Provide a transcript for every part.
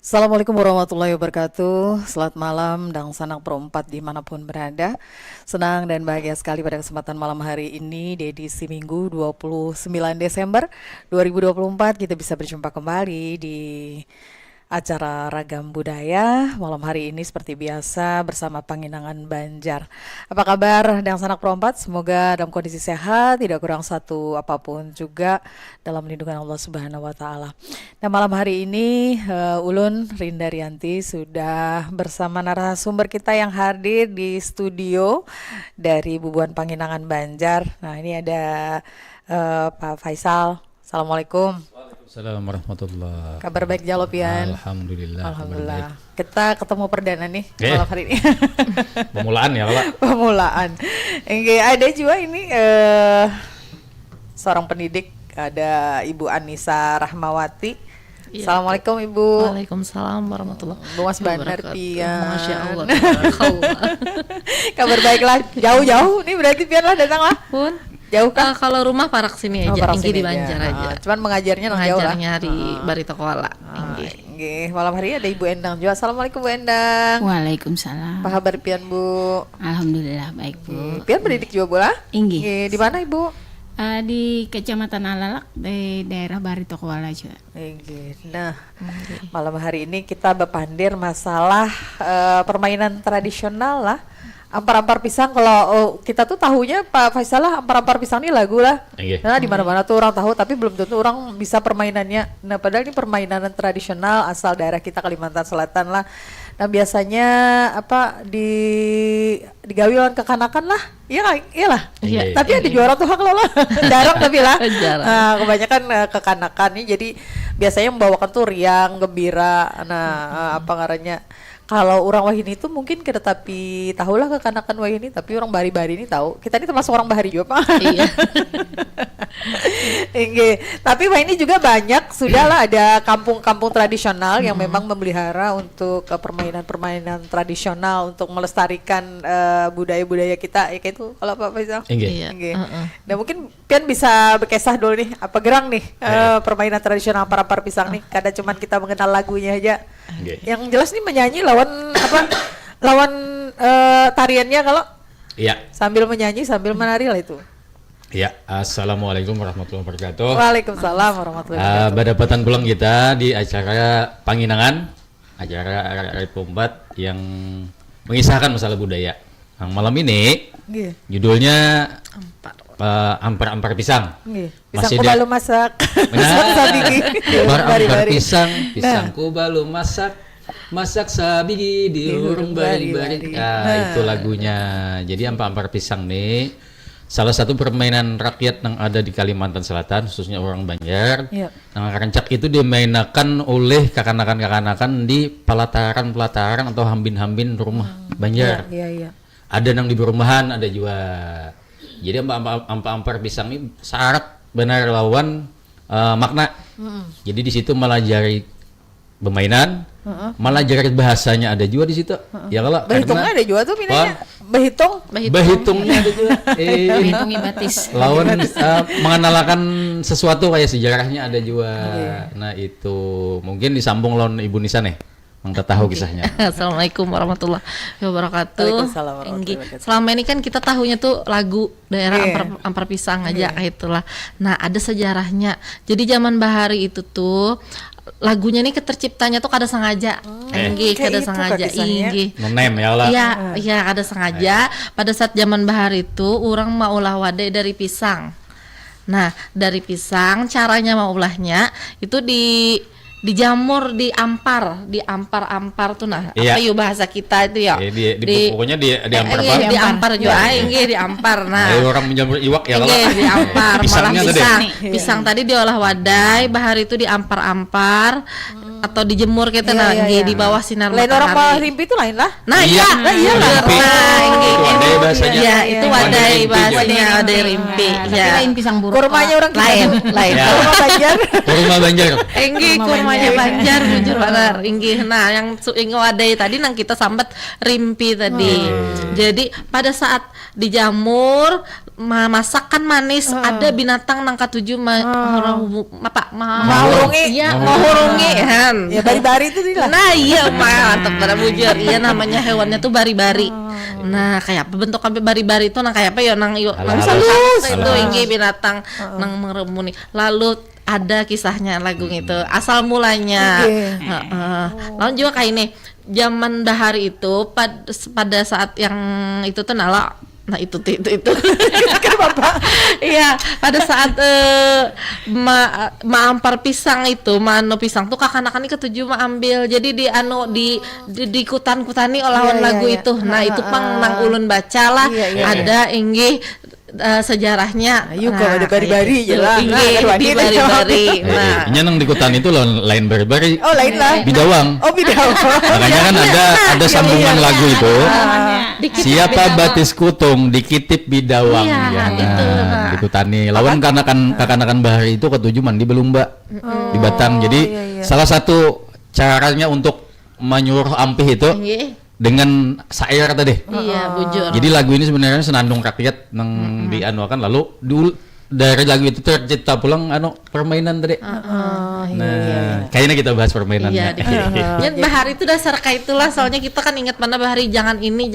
Assalamualaikum warahmatullahi wabarakatuh. Selamat malam dan sanak perempat dimanapun berada. Senang dan bahagia sekali pada kesempatan malam hari ini di edisi Minggu 29 Desember 2024 kita bisa berjumpa kembali di acara Ragam Budaya malam hari ini seperti biasa bersama Panginangan Banjar. Apa kabar dan sanak perempat? Semoga dalam kondisi sehat, tidak kurang satu apapun juga dalam lindungan Allah Subhanahu wa taala. Nah, malam hari ini Ulun Rindarianti sudah bersama narasumber kita yang hadir di studio dari Bubuan Panginangan Banjar. Nah, ini ada Pak Faisal. Assalamualaikum. Assalamualaikum warahmatullahi. Kabar baik Jalopian. Alhamdulillah. Alhamdulillah. Kita ketemu perdana nih malam hari ini. Pemulaan ya Pak. Pemulaan. Ada juga ini seorang pendidik, ada Ibu Anissa Rahmawati. Ya. Assalamualaikum Ibu. Waalaikumsalam warahmatullahi wabarakatuh. Mas Bandar Pian. Masya Allah. Kabar baiklah. Jauh-jauh nih berarti Pian lah datang lah. Pun. Jauh kan? Kalau rumah Parak sini aja, Inggi di Banjar aja. Cuman mengajarnya jauh lah. Mengajarnya di Barito Kuala. Malam hari ada Ibu Endang juga. Assalamualaikum Bu Endang. Waalaikumsalam. Apa kabar Pian Bu? Alhamdulillah baik Bu. Pian pendidik juga Bu lah? Inggi. Di mana Ibu? Di Kecamatan Alalak di daerah Barito Kuala juga. Nah, malam hari ini kita berpandir masalah permainan tradisional lah. Ampar-ampar pisang, kalau kita tuh tahunya Pak Faisal lah, ampar-ampar pisang ini lagu lah. Nah, di mana-mana tuh orang tahu, tapi belum tentu orang bisa permainannya. Nah, padahal ini permainan tradisional asal daerah kita Kalimantan Selatan lah. Nah, biasanya digawi lawan kekanakan lah. Iyalah. Iya. Tapi ada juara tuh hak lah. Jarang tapi lah. Nah, kebanyakan kekanakan nih, jadi biasanya membawakan tuh riang, gembira. Nah, apa ngarannya? Kalau orang Wahini itu mungkin kita tapi tahulah kekanakan Wahini, tapi orang Bari-Bari ini tahu. Kita ini termasuk orang Bahari juga, Pak. Iya. Tapi Wahini juga banyak, sudahlah ada kampung-kampung tradisional yang memang memelihara untuk permainan-permainan tradisional untuk melestarikan budaya-budaya kita. Ya kayak itu kalau Pak Faisal. Iya. Nah, mungkin Pian bisa berkisah dulu nih, apa gerang nih permainan tradisional ampar-ampar pisang nih. Kadang cuman kita mengenal lagunya aja. Yang jelas nih menyanyi lawan tariannya kalau sambil menyanyi sambil menari lah itu. Ya, assalamualaikum warahmatullahi wabarakatuh. Waalaikumsalam warahmatullahi wabarakatuh. Berdapatan pulang kita di acara Panginangan, acara Repombat yang mengisahkan masalah budaya. Nah, malam ini judulnya ampar-ampar pisang. Pisangku baru masak. Ampar pisangku baru masak sabigi di urung bari-bari. Itu lagunya. Jadi ampar-ampar pisang nih salah satu permainan rakyat yang ada di Kalimantan Selatan, khususnya orang Banjar. Nah, kerencak itu dimainkan oleh kakanakan-kakanakan di pelataran-pelataran atau hambin-hambin rumah Banjar. Ada yang di perumahan, ada juga. Jadi ampar-ampar pisang ini syarat benar lawan makna. Jadi di situ melajari permainan, melajari bahasanya ada juga di situ. Ya kalau berhitungnya ada juga tuh minanya. Berhitungnya ada juga. Berhitungi batis. Lawan mengenalkan sesuatu kayak sejarahnya ada juga. Nah, itu mungkin disambung lawan Ibu Nisa nih. Kita tahu kisahnya. Assalamualaikum warahmatullahi wabarakatuh. Selama ini kan kita tahunya tuh lagu daerah ampar pisang aja itulah. Nah, ada sejarahnya. Jadi zaman Bahari itu tuh lagunya nih keterciptanya tuh kada sengaja. Kada sengaja. Menem ya lah. Iya, kada sengaja. Pada saat zaman Bahari itu orang mau ulah wadai dari pisang. Nah, dari pisang caranya mau ulahnya itu dijamur, diampar tuh nah. Apa yuk bahasa kita itu ya? Pokoknya diampar. Diampar juga diampar. Nah, orang menjamur iwak ya lah. Diampar, malah pisang tadi diolah wadai, bahari itu diampar-ampar atau dijemur kita di bawah sinar matahari. Lain orang rimpi itu lain lah. Nah, iyalah. Wadai bahasanya. Ya, itu wadai bahasanya wadai rimpi. Ya. Lain pisang buruk. Kurmanya orang lain. Kurma Banjar. Kurma Banjar. Kurmanya Banjar jujur benar. Nah, yang wadai tadi nang kita sambat rimpi tadi. Jadi pada saat dijamur masakan manis, ada binatang nangka tujuh Mahurungi. Iya, mahurungi kan. Ya bari-bari itu lah. Nah iya mantap pada bujur. Iya namanya hewannya tuh bari-bari. Nah kayak apa bentuk sampai bari-bari itu nang kayak apa ya nang Halus. itu inggi binatang nang meremuni. Lalu ada kisahnya lagu itu asal mulanya. Lalu juga kayak ini zaman dahari itu pada saat yang itu tuh nah itu Kenapa? iya pada saat ampar pisang itu mano pisang tuh kakak-kakak ini ketujuh ambil jadi di kutan-kutani olawan lagu itu nah itu pang nang ulun baca lah ada inggi sejarahnya Kalau ada bari-bari jelas. di bari-bari nah Ini nang di Kutan itu lain bari-bari. Oh lain lah. Bidawang. Oh bidawang. Makanya kan ada sambungan lagu itu. Siapa batis kutung dikitip bidawang Iya, itu, di Kutani. Lawan karena kan kakanakan bahari itu ketujuh mandi belumba di Batang. Jadi salah satu caranya untuk menyuruh ampih itu dengan syair tadi. iya bujur Jadi lagu ini sebenarnya senandung rakyat yang dianuakan lalu dari lagu itu tercipta pulang permainan tadi. Kayaknya kita bahas permainannya. Ya bahari itu dasar kayak itulah soalnya kita kan ingat mana bahari jangan ini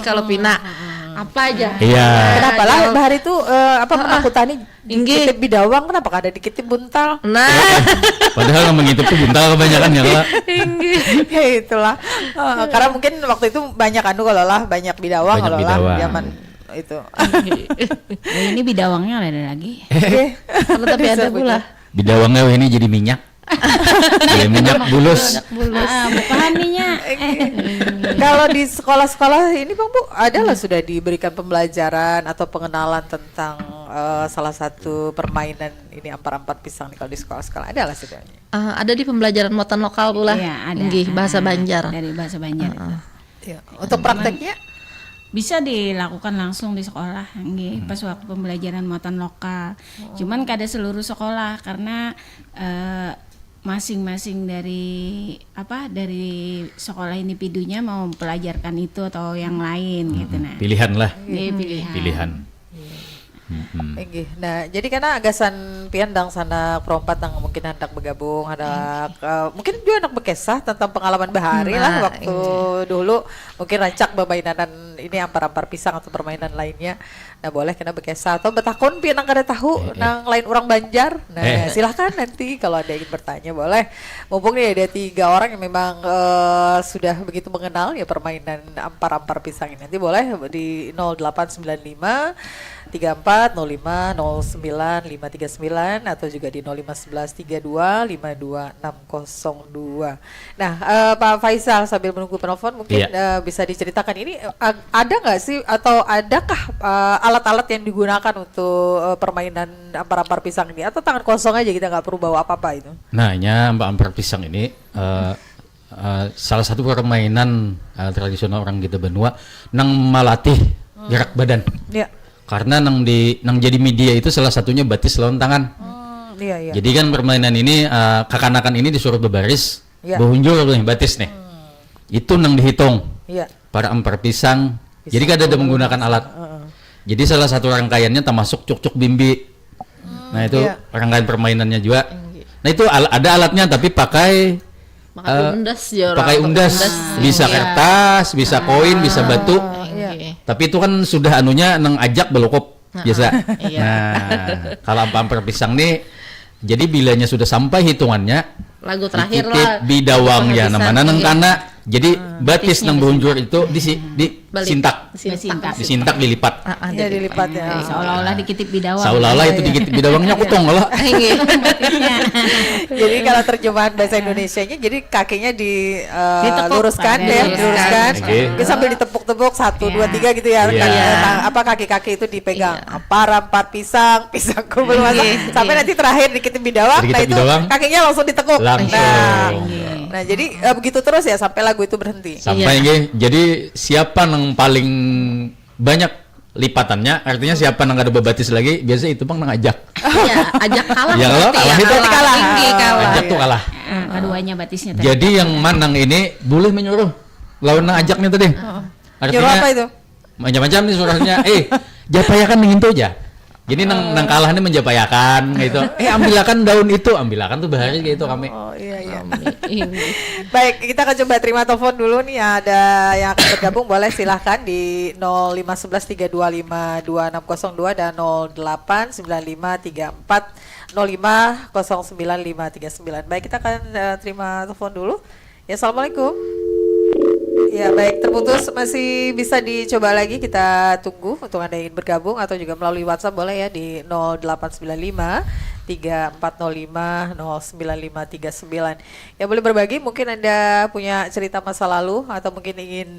kalau pina apa aja. Iya. Kenapa lah bahari itu menakutani dikitip bidawang kenapa kada dikitip buntal? Nah Padahal yang mengintip tuh buntal kebanyakan ya lah. Ya itulah. Karena mungkin waktu itu banyak kalau lah banyak bidawang Banyak kalau lah bidawang. zaman itu. Nah, ini bidawangnya ada lagi. tapi ada pula Bidawangnya ini jadi minyak. Jadi minyak bulus. Bukan ninya. Kalau di sekolah-sekolah ini Bang Bu, adalah sudah diberikan pembelajaran atau pengenalan tentang salah satu permainan ini ampar-ampar pisang nih kalau di sekolah-sekolah adalah sebenarnya. ada di pembelajaran muatan lokal pula Iya, ada. Nggih, bahasa Banjar Dari bahasa Banjar itu. Ya. Untuk prakteknya Bisa dilakukan langsung di sekolah nggih, pas waktu pembelajaran muatan lokal. Cuman kada seluruh sekolah karena masing-masing dari sekolah ini pidunya mau mempelajarkan itu atau yang lain gitu nah. Pilihan lah. Pilihan. Inggih. Nah, jadi karena agasan pian dang sana perompat yang mungkin hendak bergabung, hendak mungkin juga hendak berkisah tentang pengalaman bahari lah waktu dulu mungkin rancak permainan ini ampar-ampar pisang atau permainan lainnya. Nah, boleh kena berkisah atau betakun pian nang kada tahu nang lain orang Banjar. Nah, silahkan nanti kalau ada yang ingin bertanya boleh. Mumpung nih ada 3 orang yang memang sudah begitu mengenal ya permainan ampar-ampar pisang ini. Nanti boleh di 0895 34 05 09 539 atau juga di 0511 32 52 602. Nah, Pak Faisal sambil menunggu penelpon mungkin bisa diceritakan ini ada nggak sih atau adakah alat-alat yang digunakan untuk permainan ampar-ampar pisang ini atau tangan kosong aja kita nggak perlu bawa apa-apa itu? Nah, ampar pisang ini salah satu permainan tradisional orang kita benua nang melatih gerak badan. Iya. Karena nang jadi media itu salah satunya batis lawan tangan. Iya. Jadi kan permainan ini kakanakan ini disuruh berbaris, berunjul nih batis nih. Itu nang dihitung. Iya. Para ampar pisang. Jadi kan ada menggunakan alat. Jadi salah satu rangkaiannya termasuk cuk-cuk bimbi. Nah itu rangkaian permainannya juga. Nah itu ada alatnya tapi pakai undas, bisa kertas, bisa koin, bisa batu. Tapi itu kan sudah anunya nang ajak belokop biasa. Nah, kalau ampar pisang nih, jadi bilanya sudah sampai hitungannya, lagu terakhir lah bidawang ya namanya nang kana. Jadi batis nang berunjur itu disintak, dilipat. Ya dilipat ya. Seolah-olah dikitip bidawang. Seolah-olah itu dikitip bidawangnya kutong lah. Jadi kalau terjemahan bahasa Indonesianya, jadi kakinya diluruskan ya, diluruskan. Kita sambil ditepuk-tepuk 1, 2, 3 gitu ya. Kaki-kaki itu dipegang. Ampar-ampar pisang, pisangku belum masak. Sampai nanti terakhir dikitip bidawang, nah itu kakinya langsung ditekuk. Nah, jadi begitu terus ya sampai lagu itu berhenti. Sampai jadi siapa yang paling banyak lipatannya, artinya siapa yang ada bebatis lagi, biasa itu bang ngajak. Iya, ajak kalah. Ya kalah. Ajak tuh kalah. Keduanya batisnya. Jadi yang manang ini boleh menyuruh lawan ajaknya tadi. Artinya apa itu? Macam-macam nih suaranya. japayakan gitu aja. Jadi nang kalah ini menjapayakan gitu. Ambilakan daun itu, ambilakan tuh bahari gitu kami. Oh iya. Ini. Baik, kita akan coba terima telepon dulu nih. Ada yang akan bergabung, boleh silahkan di 051132522602 dan 089534050959. Baik, kita akan terima telepon dulu. Ya, assalamualaikum. Ya baik, terputus, masih bisa dicoba lagi, kita tunggu untuk Anda yang ingin bergabung atau juga melalui WhatsApp boleh ya di 0895 3405 09539. Ya boleh berbagi, mungkin Anda punya cerita masa lalu atau mungkin ingin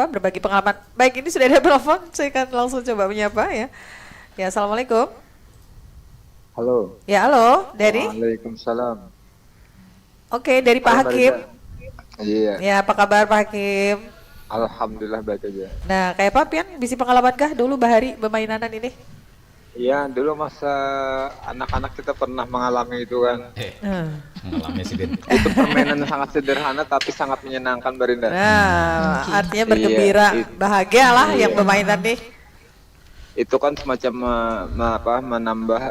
berbagi pengalaman. Baik, ini sudah ada telepon, saya akan langsung coba menyapa ya. Ya, assalamualaikum. Halo. Ya, halo, dari? Waalaikumsalam. Oke, dari Pak Hakim. Iya. Ya, apa kabar Pak Hakim? Alhamdulillah baik aja. Nah, kayak apa Pian? Bisi pengalaman kah dulu Bahari bermainanan ini? Iya, dulu masa anak-anak kita pernah mengalami itu kan. Mengalami sih Den. Itu permainan yang sangat sederhana tapi sangat menyenangkan, Barinda. Nah, artinya bergembira, Iya, bahagia lah yang bermainan nih. Itu kan semacam menambah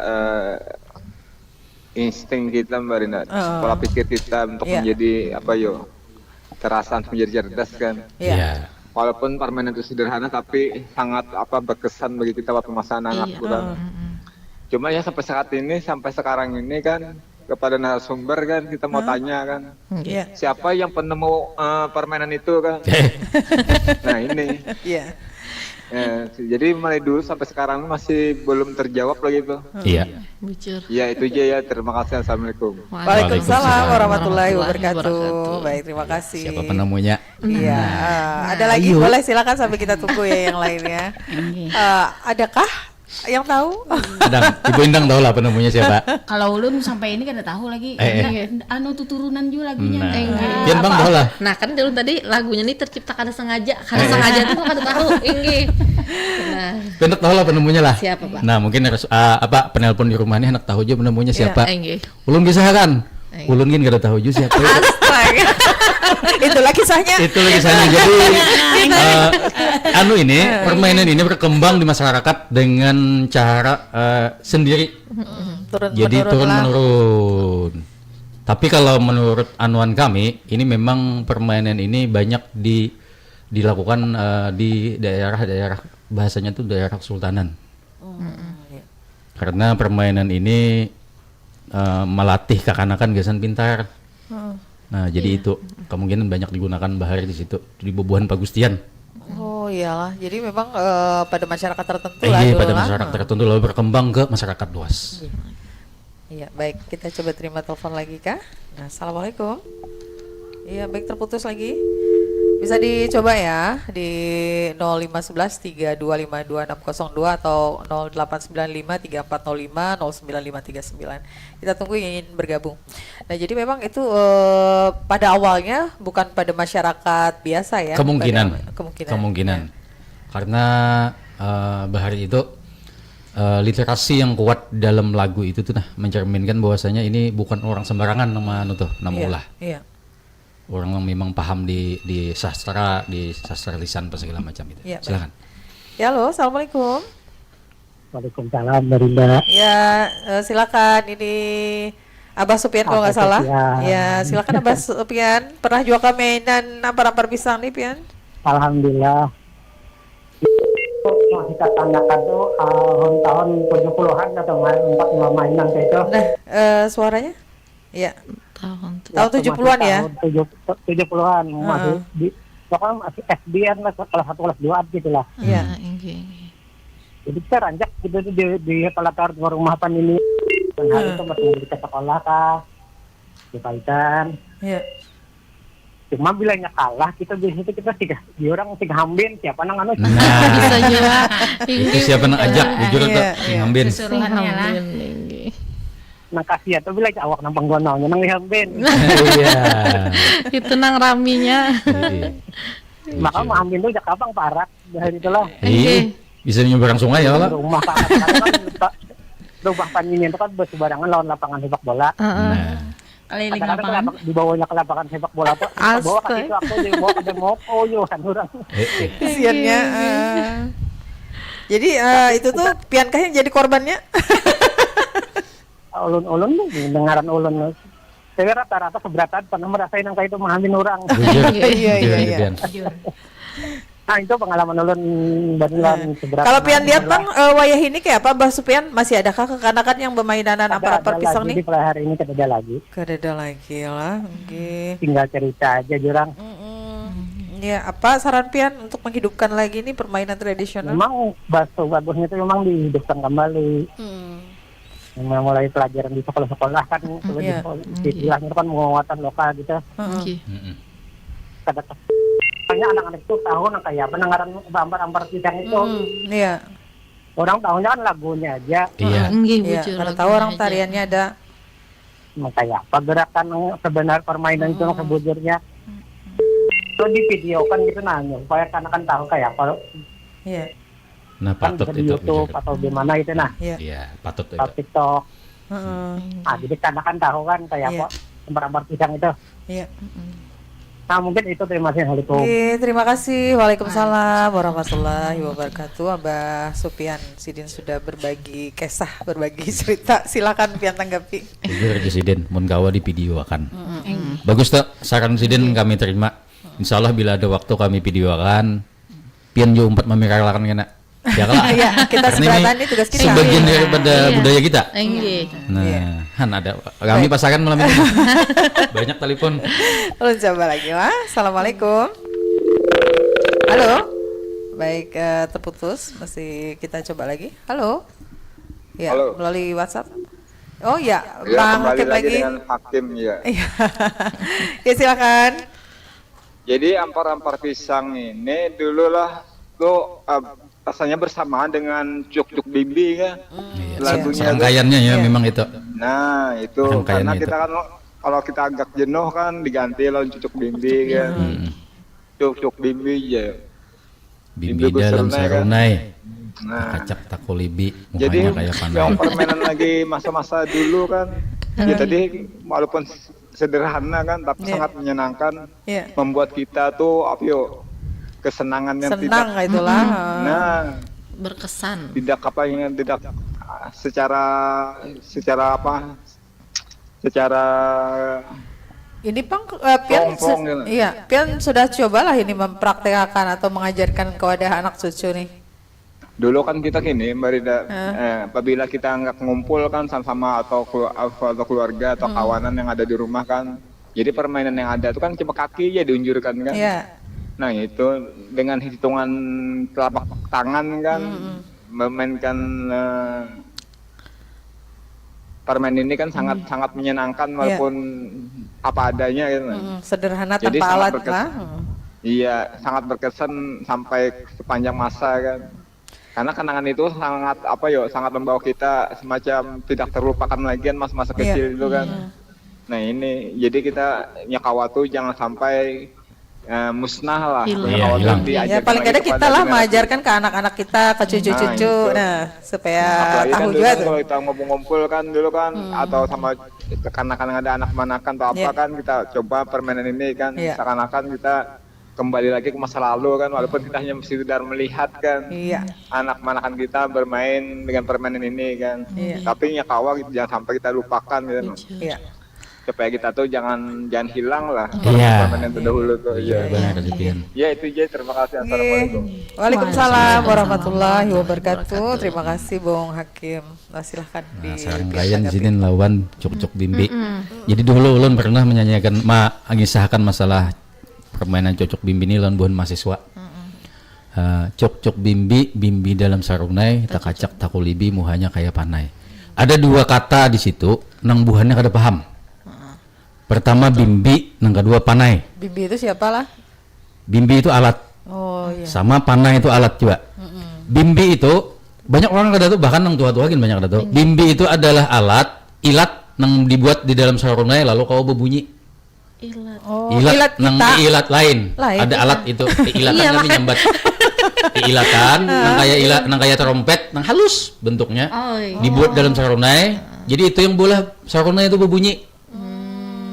insting kita, Barinda. Pola pikir kita untuk Iya. menjadi terasa menjadi cerdas kan. Iya. Walaupun permainan itu sederhana tapi sangat berkesan bagi kita waktu masa anak-anak Iya. itu kan. Cuma ya sampai sekarang ini kan kepada narasumber kan kita mau tanya kan, Iya. siapa yang penemu permainan itu kan? Nah ini, Iya. jadi mulai dulu sampai sekarang masih belum terjawab lagi tuh. Iya. Bujur. Ya itu aja ya, terima kasih, assalamualaikum. Waalaikumsalam warahmatullahi Warahmatullahi wabarakatuh. wabarakatuh. Baik, terima kasih. Siapa penemunya? Iya. Ada lagi, boleh silakan sambil kita tunggu ya yang lainnya. Adakah yang tahu? Ibu Endang tahu lah penemunya siapa. Kalau ulun sampai ini kan udah tahu lagi. Anu turunan juga lagunya. Nah, Pian Bang tahu lah. Nah kan dulu tadi lagunya nih tercipta kada sengaja, sengaja tuh kada tahu, Inggi. Nah, Pian tahu lah penemunya lah. Siapa, Pak? Nah mungkin harus penelpon di rumah ini anak tahu aja penemunya siapa. Inggi. Ulun bisa kan? Ulun kan gak tahu juga siapa. Astaga. Itulah kisahnya. Itu lagi saya jadi permainan ini berkembang di masyarakat dengan cara sendiri. Jadi turun menurun. Tapi kalau menurut anuan kami, ini memang permainan ini banyak dilakukan di daerah-daerah, bahasanya tuh daerah kesultanan. Karena permainan ini melatih kekanakan gasan pintar. Nah, jadi itu kemungkinan banyak digunakan bahari di situ di Bubuhan Pagustian. Oh iyalah, jadi memang pada masyarakat tertentu lah Iya, dulu pada lah. masyarakat tertentu lalu berkembang ke masyarakat luas. Iya, baik, kita coba terima telepon lagi kah? Nah, assalamualaikum. Iya, baik, terputus lagi. Bisa dicoba ya di 051132522602 atau 08953405099539. Kita tunggu yang ingin bergabung. Nah, jadi memang itu pada awalnya bukan pada masyarakat biasa ya. Kemungkinan. Karena bahari itu literasi yang kuat dalam lagu itu tuh mencerminkan bahwasanya ini bukan orang sembarangan nama ulah. Iya. Orang yang memang paham di sastra lisan apa segala macam itu. Ya, silakan. Ya, halo, assalamualaikum. Waalaikumsalam, Barinda. Ya, silakan, ini Abah Supian kalau nggak salah. Ya, silakan Abah Supian. Pernah juga mainan ampar-ampar pisang nih, Pian? Alhamdulillah. Masih kita tanyakan tuh tahun 70-an atau 45 mainan kayak itu. Nah, suaranya? Ya. tahun Tahun 70-an ya? Tahun 70-an masih di pokoknya masih SDN lah, kelas 1 kelas 2 gitu lah. Iya. Inggi. Jadi kita ranjak gitu di pelatar rumah pan ini. Dan hari itu masih di sekolah kah, di Paitan. Iya. Cuma bilanya kalah kita di situ kita di orang tiga hambin siapa nang anu. Nah, Bisa juga. itu siapa yang ajak jujur tuh ngambin. Keseruannya lah. Nang kasih atau bilanya awak nang panggonongnya nang dihambin. Iya. Itu nang raminya. Maka mau ambin tuh jak abang parak dari itulah. Bisa nyebrang sungai ya lah. Rumah parak kan rumah pan ini itu kan bersebarangan lawan lapangan sepak bola. Nah, keliling Kadang-kadang lapangan. dibawanya ke lapangan sepak bola Pak. Bawa ke situ aku dibawa ada mopo yo kan orang. Kesiannya. Jadi itu tuh Piankah yang jadi korbannya? Ulun-ulun nih dengaran ulun. Saya rata-rata keberatan pernah merasain angka itu menghamil orang. Bujur. Iya, iya, iya. Pian. Nah itu pengalaman ulun beneran seberapa. Kalau Pian lihat Bang, wayah ini kayak apa Bang Supian? Masih adakah kekanakan yang bermainan ampar-ampar pisang nih? Jadi hari ini tidak ada lagi. Kededa lagi lah. Oke. Tinggal cerita aja jurang. Ya, apa saran Pian untuk menghidupkan lagi nih permainan tradisional? Memang bagusnya itu memang dihidupkan kembali. Memang mulai pelajaran di sekolah-sekolah kan, Iya. istilahnya kan penguatan lokal gitu. Oke. Kadang-kadang anak-anak itu tahu kayak pendengaran ampar-ampar pisang itu. Iya. Orang tahunya kan lagunya aja. Iya. Nggih, Iya, bujur. karena tahu orang tariannya ada. Kayak apa gerakan sebenar permainan itu sebujurnya. Kalau di video kan gitu nanya supaya anak-anak tahu kayak apa Iya. Nah, kan patut bisa di itu. YouTube Bujur. atau gimana itu nah Iya. Iya, patut itu. atau TikTok. Heeh. Jadi anak-anak tahu kan kayak Iya. apa ampar-ampar pisang itu. Iya. Nah mungkin itu terima kasih Assalamualaikum. Oke, terima kasih. Waalaikumsalam warahmatullahi wabarakatuh. Abah Supian Sidin sudah berbagi kisah, berbagi cerita. Silakan Pian tanggapi. Bujur Sidin, mun gawa di video akan. Bagus tuh, saran Sidin kami terima. Insya Allah bila ada waktu kami videokan. Pian jo umpat memiralakan kena. Ya kalah. Iya, kita Karena seberatan ini ini tugas kita. sebagian daripada budaya kita. Nggih. Nah, kan ada kami pasaran malam ini. Banyak telepon. Lalu coba lagi lah. Assalamualaikum. Halo. Baik, terputus. Masih kita coba lagi. Halo. Ya, Halo. melalui WhatsApp. Oh ya, Ya, Bang kembali Hakim lagi lagi. dengan Hakim ya. Iya. Ya silakan. Jadi ampar-ampar pisang ini dulu lah tuh rasanya bersamaan dengan cuk-cuk bibi kan. Lagunya. Serangkaiannya ya memang itu. Nah itu Rangkaiannya karena itu. kita kan kalau kita agak jenuh kan diganti lawan cuk bibi kan. Cuk bibi ya. Bibi Bibi dalam Serunai, kan? sarunai. Nah Kacap takulibi jadi mukanya kayak panai. yang permainan lagi masa-masa dulu kan. Ya tadi walaupun sederhana kan tapi Iya. sangat menyenangkan. Iya. Membuat kita tuh apa yuk kesenangan yang Senang tidak. itulah. Nah Berkesan. tidak apa yang tidak secara apa secara Ini Bang Pian Pong-pong gitu. iya, Pian sudah cobalah ini mempraktekkan atau mengajarkan kepada anak cucu nih. dulu kan kita gini Mbak Rida apabila kita nggak ngumpul kan sama-sama atau keluarga atau kawanan yang ada di rumah kan jadi permainan yang ada itu kan cuma kaki ya diunjurkan kan. Iya. Nah itu dengan hitungan telapak tangan kan memainkan permainan ini kan sangat menyenangkan walaupun apa adanya gitu. Sederhana Jadi tanpa sangat alat berkesan. lah. Iya sangat berkesan sampai sepanjang masa kan. Karena kenangan itu sangat apa ya sangat membawa kita semacam tidak terlupakan lagi kan masa-masa Iya. kecil itu kan. Nah ini jadi kita nyakawa tuh jangan sampai musnah lah. Hilang. Nyakawa tuh Hilang. diajarkan Ya paling lagi tidak kita kepada lah generasi. mengajarkan ke anak-anak kita, ke cucu-cucu. itu. Nah, supaya Apalagi kan tahu dulu juga kan tuh. kalau kita ngumpul-ngumpul kan dulu kan atau sama kanak-kanak ada anak manakan atau apa Iya. kan kita coba permainan ini kan Iya. seakan-akan kita kembali lagi ke masa lalu kan walaupun kita hanya sekedar melihat kan Iya. anak manakan kita bermain dengan permainan ini kan Iya. tapi nyakawa gitu, jangan sampai kita lupakan gitu Iya. supaya kita tuh jangan hilang lah Iya. permainan terdahulu tuh Iya, iya benar Pian. ya itu aja terima kasih assalamualaikum Waalaikumsalam warahmatullahi wabarakatuh. Terima kasih Bung Hakim. Nah, silahkan di Nah, serangkaian di sini lawan cuk-cuk bimbi. Jadi dulu ulun pernah menyanyikan mengisahkan masalah permainan cocok bimbi ini lawan buhan mahasiswa. Cok-cok bimbi, bimbi dalam sarunai, tak kacak takulibi, muhanya kayak panai. Ada dua kata di situ, nang buhannya kada paham. Pertama bimbi, nang kedua panai. Bibi itu siapa lah? Bimbi itu alat, Oh iya. sama panai itu alat juga. Bimbi itu banyak orang kada tahu, bahkan nang tua-tua kan banyak kada tahu. Bimbi itu adalah alat, ilat nang dibuat di dalam sarunai lalu kau berbunyi. Ilat. Oh, Ilat, ilat nang kita. ilat lain. Lain. Ada alat itu ilatan Iya, kami nyambat ilatan nang kayak trompet nang halus bentuknya Oh, iya. dibuat dalam sarunai jadi itu yang bola sarunai itu berbunyi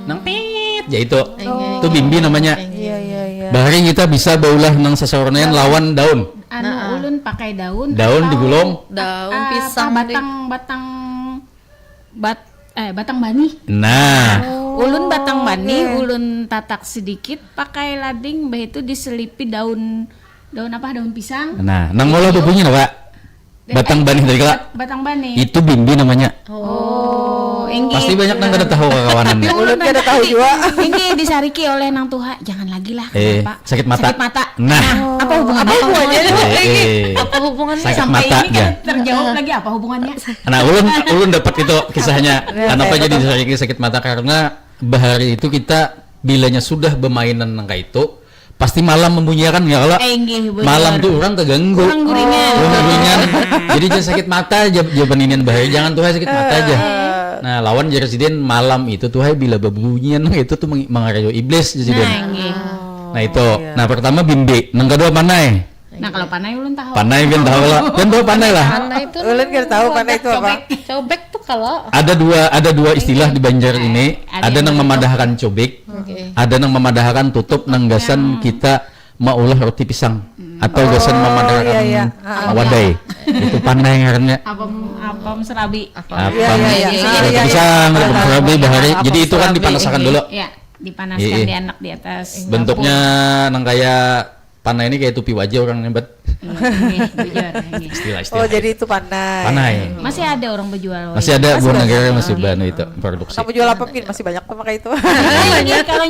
nang pit ya itu bimbi namanya. Iya. Bahari kita bisa baulah nang sasaronean lawan daun Ulun pakai daun digulung Daun pisang batang bani. nah Ulun batang bani, ulun tatak sedikit pakai lading, bah itu diselipi daun pisang. nang ngolah bumbunya Pak batang bani dari kala Batang bani. itu bimbi namanya. Engge. Pasti banyak nang kada tahu kawanannya. Ulun kada tahu juga. Engge disariki oleh nang tuha, jangan lagi lah. Kenapa? Sakit mata. Nah, apa hubungannya? Apa hubungannya? sakit Sampai mata ini ya. kan terjawab lagi apa hubungannya? Nah, ulun dapat itu kisahnya. Kenapa jadi disariki sakit mata karena bahari itu kita bilanya sudah bermainan nang itu pasti malam membunyikan ya kalau malam tuh orang keganggu. Kurang guringan. Jadi jangan sakit mata aja jawaban bahaya jangan tuh sakit mata aja. Nah, lawan residen malam itu tuh bila berbunyian itu tuh mengarayo iblis residen. Nah, itu. Nah, pertama bimbi, nang kedua panai. Nah, kalau panai ulun tahu. Panai kan tahu lah. Kan tahu panai lah. Panai itu Ulun kada tahu panai itu apa. cobek tuh kalau Ada dua istilah di Banjar ini. Ada nang memadahkan cobek. Ada nang memadahkan tutup nang gasan kita maulah roti pisang atau gasan memadahkan wadai. Itu panai ngarannya. Apam serabi. Roti pisang, roti serabi bahari. Jadi itu kan dipanaskan dulu. Ya, dipanaskan di anak di atas. Bentuknya nang kayak panai ini kayak tupi wajah orang nyebut. Istilah. Oh, jadi itu panai. Panai. Masih ada orang berjual. Masih ada buah negara masih banu itu produksi. Kamu jual apa mungkin masih banyak tuh pakai itu. Kalau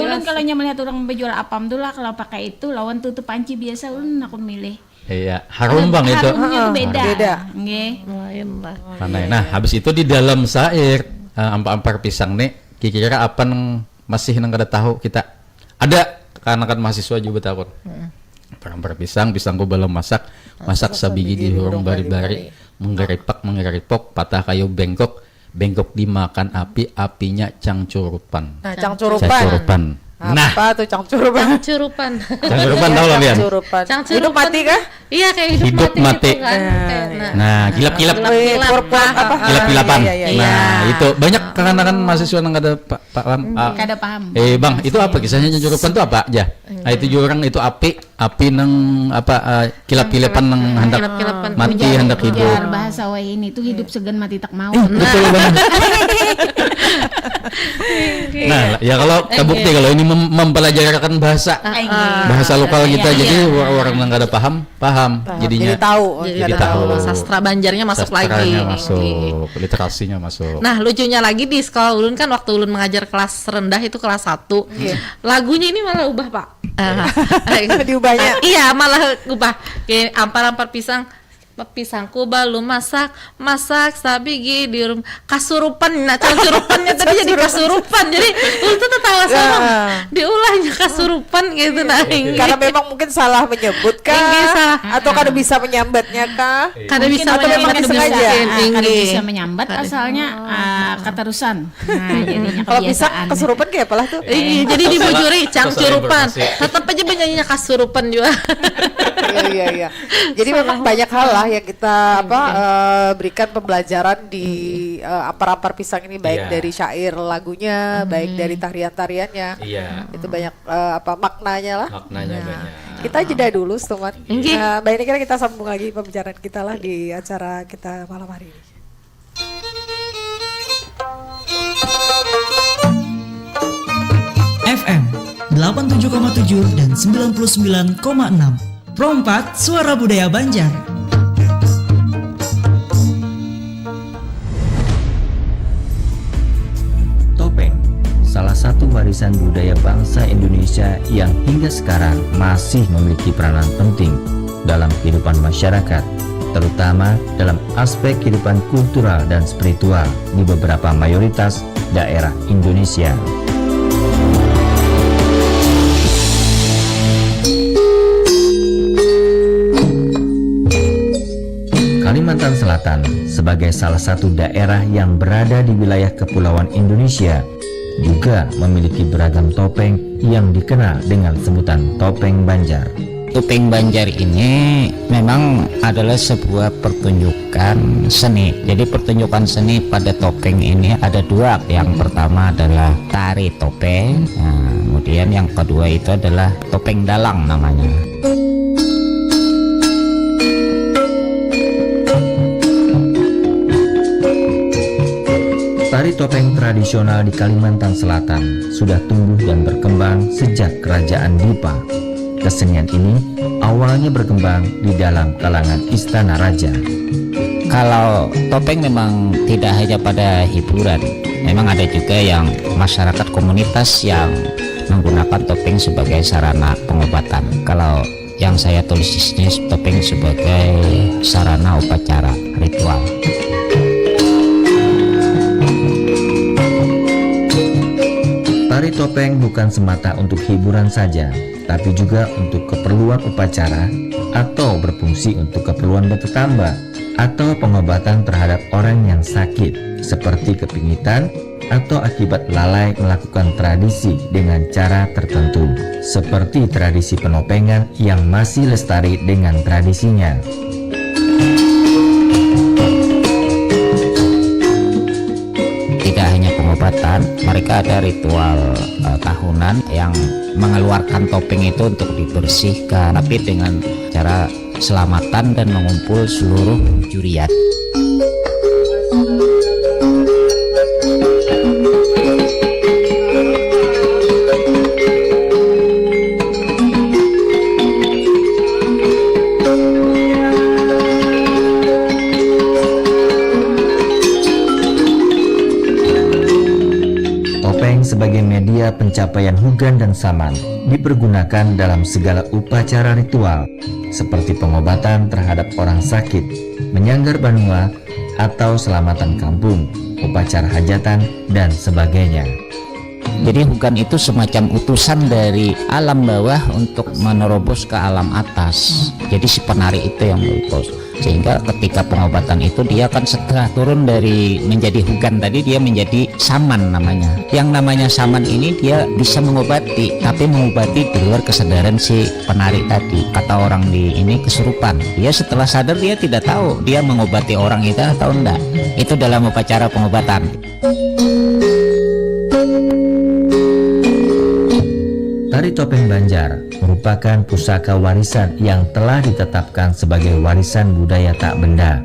ulun kalau melihat orang berjual apam tuh lah kalau pakai itu lawan tutup panci biasa ulun aku milih. Iya, harum bang itu. Harumnya tuh beda. Nggih. lumayan lah. Panai. Nah, habis itu di dalam sair ampar pisang nih, kira-kira apa nang masih nang kada tahu kita. Ada kan mahasiswa juga takut. Ampar pisang ku belum masak sabigi di hurung bari-bari, menggeripok, patah kayu bengkok dimakan api, apinya cangcurupan. Nah, cangcurupan. Apa tuh cangcurupan? Cangcurupan. Cangcurupan tahu lah Bian? Cangcurupan. Hidup mati kah? Iya kayak Hidup mati. gitu kan. Nah, kilap-kilap. Kilap-kilapan. Nah, itu banyak kan mahasiswa yang kada paham. Kada paham. Bang, itu apa kisahnya cangcurupan itu apa aja? Nah, itu jurang itu api nang apa kilap-kilapan nang hendak mati hendak hidup. Ujar bahasa wae ini tuh hidup segan mati tak mau. Betul banget. Nah, ya kalau terbukti kalau ini mempelajarkan bahasa lokal kita, jadi orang yang nggak ada paham jadinya jadi tahu. Sastra Banjarnya masuk Sastranya lagi. masuk, literasinya masuk. Nah, lucunya lagi di sekolah ulun kan waktu ulun mengajar kelas rendah itu kelas 1. Lagunya ini malah ubah, Pak. Diubahnya. Iya, malah ubah. Kayak ampar-ampar pisangku balu masak sabigi di rumah kasurupan. Nah, cangcurupannya tadi jadi kasurupan. Jadi ulun tuh tertawa sama diulahnya kasurupan gitu nah. Karena memang mungkin salah menyebut kah? Salah. Atau kada bisa menyambatnya kah? Kada bisa atau memang sengaja. Kada bisa menyambat asalnya keterusan. Nah, jadinya Kalau bisa kebiasaan. kesurupan kayak apalah tuh? Jadi dibujuri cangcurupan. informasi. Tetap aja penyanyinya kasurupan juga. Iya. Jadi memang banyak hal lah yang kita berikan pembelajaran di ampar-ampar pisang ini, baik dari syair lagunya, baik dari tarian-tariannya. Iya. Itu banyak maknanya lah. Maknanya banyak. Kita jeda dulu, Stomat. Mbak ini kita sambung lagi pembicaraan kita lah di acara kita malam hari ini. FM 87,7 dan 99,6. Pro 4 Suara Budaya Banjar. Topeng, salah satu warisan budaya bangsa Indonesia yang hingga sekarang masih memiliki peranan penting dalam kehidupan masyarakat, terutama dalam aspek kehidupan kultural dan spiritual di beberapa mayoritas daerah Indonesia. Kalimantan Selatan sebagai salah satu daerah yang berada di wilayah kepulauan Indonesia juga memiliki beragam topeng yang dikenal dengan sebutan topeng Banjar. Topeng Banjar ini memang adalah sebuah pertunjukan seni. Jadi pertunjukan seni pada topeng ini ada dua. Yang pertama adalah tari topeng, kemudian yang kedua itu adalah topeng dalang namanya. Tari topeng tradisional di Kalimantan Selatan sudah tumbuh dan berkembang sejak Kerajaan Dipa. Kesenian ini awalnya berkembang di dalam kalangan istana raja. Kalau topeng memang tidak hanya pada hiburan, memang ada juga yang masyarakat komunitas yang menggunakan topeng sebagai sarana pengobatan. Kalau yang saya tulis di sini, topeng sebagai sarana upacara ritual. Tari topeng bukan semata untuk hiburan saja, tapi juga untuk keperluan upacara atau berfungsi untuk keperluan bertetamba atau pengobatan terhadap orang yang sakit seperti kepingitan atau akibat lalai melakukan tradisi dengan cara tertentu, seperti tradisi penopengan yang masih lestari dengan tradisinya. Tidak hanya pengobatan, mereka ada ritual tahunan yang mengeluarkan topeng itu untuk dibersihkan, tapi dengan cara selamatan dan mengumpul seluruh juriat. Sebagai media pencapaian hugan dan saman dipergunakan dalam segala upacara ritual seperti pengobatan terhadap orang sakit, menyanggar banua atau selamatan kampung, upacara hajatan dan sebagainya. Jadi hugan itu semacam utusan dari alam bawah untuk menerobos ke alam atas. Jadi si penari itu yang melutos. Sehingga ketika pengobatan itu dia akan setelah turun dari menjadi hugan tadi, dia menjadi saman namanya. Yang namanya saman ini dia bisa mengobati, tapi mengobati di luar kesadaran si penari tadi. Kata orang di ini kesurupan. Dia setelah sadar dia tidak tahu dia mengobati orang itu atau enggak. Itu dalam upacara pengobatan. Tari topeng Banjar merupakan pusaka warisan yang telah ditetapkan sebagai warisan budaya tak benda.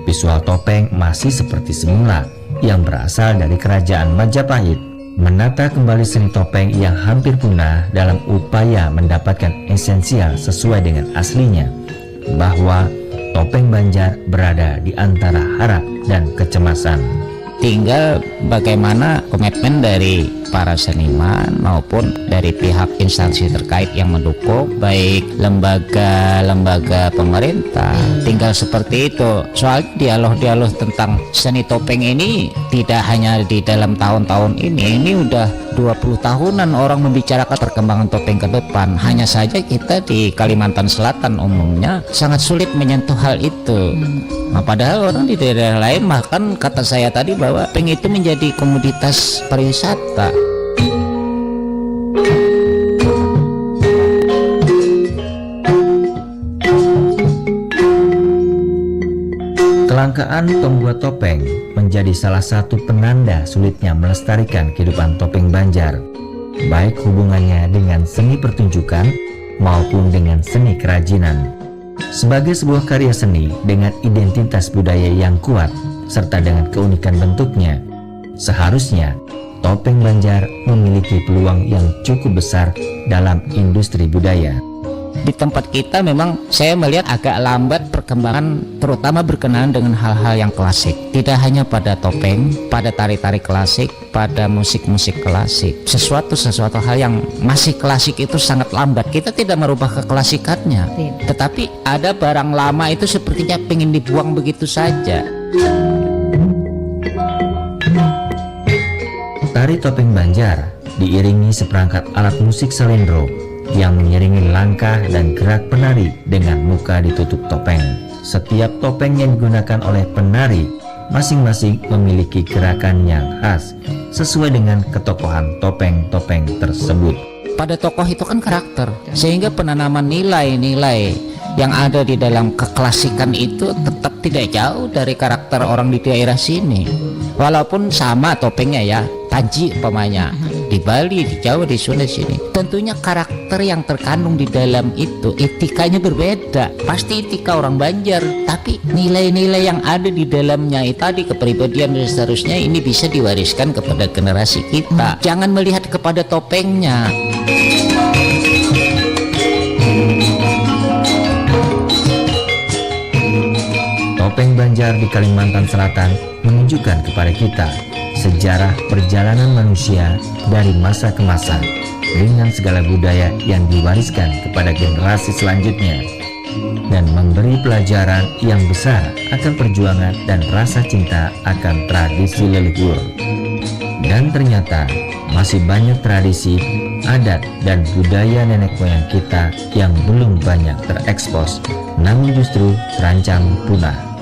Visual topeng masih seperti semula yang berasal dari kerajaan Majapahit. Menata kembali seni topeng yang hampir punah dalam upaya mendapatkan esensial sesuai dengan aslinya, bahwa topeng Banjar berada di antara harap dan kecemasan. Tinggal bagaimana komitmen dari para seniman maupun dari pihak instansi terkait yang mendukung, baik lembaga-lembaga pemerintah. Tinggal seperti itu. Soal dialog-dialog tentang seni topeng ini tidak hanya di dalam tahun-tahun ini udah 20 tahunan orang membicarakan perkembangan topeng ke depan. Hanya saja kita di Kalimantan Selatan umumnya sangat sulit menyentuh hal itu. Nah, padahal orang di daerah lain, bahkan kata saya tadi bahwa topeng itu menjadi komoditas pariwisata. Kelangkaan pembuat topeng menjadi salah satu penanda sulitnya melestarikan kehidupan topeng Banjar, baik hubungannya dengan seni pertunjukan maupun dengan seni kerajinan. Sebagai sebuah karya seni dengan identitas budaya yang kuat serta dengan keunikan bentuknya, seharusnya topeng Banjar memiliki peluang yang cukup besar dalam industri budaya. Di tempat kita memang saya melihat agak lambat perkembangan, terutama berkenaan dengan hal-hal yang klasik. Tidak hanya pada topeng, pada tari-tari klasik, pada musik-musik klasik. Sesuatu hal yang masih klasik itu sangat lambat. Kita tidak merubah keklasikannya, tetapi ada barang lama itu sepertinya pengen dibuang begitu saja. Tari topeng Banjar diiringi seperangkat alat musik salendro yang mengiringi langkah dan gerak penari dengan muka ditutup topeng. Setiap topeng yang digunakan oleh penari masing-masing memiliki gerakan yang khas sesuai dengan ketokohan topeng-topeng tersebut. pada tokoh itu kan karakter, sehingga penanaman nilai-nilai yang ada di dalam keklasikan itu tetap tidak jauh dari karakter orang di daerah sini. Walaupun sama topengnya ya, Panji umpamanya, di Bali, di Jawa, di Sunda sini. Tentunya karakter yang terkandung di dalam itu etikanya berbeda. Pasti etika orang Banjar, tapi nilai-nilai yang ada di dalamnya itu tadi, kepribadian dan seterusnya, ini bisa diwariskan kepada generasi kita. Jangan melihat kepada topengnya. Topeng Banjar di Kalimantan Selatan menunjukkan kepada kita sejarah perjalanan manusia dari masa ke masa dengan segala budaya yang diwariskan kepada generasi selanjutnya dan memberi pelajaran yang besar akan perjuangan dan rasa cinta akan tradisi leluhur. Dan ternyata masih banyak tradisi, adat, dan budaya nenek moyang kita yang belum banyak terekspos, namun justru terancam punah.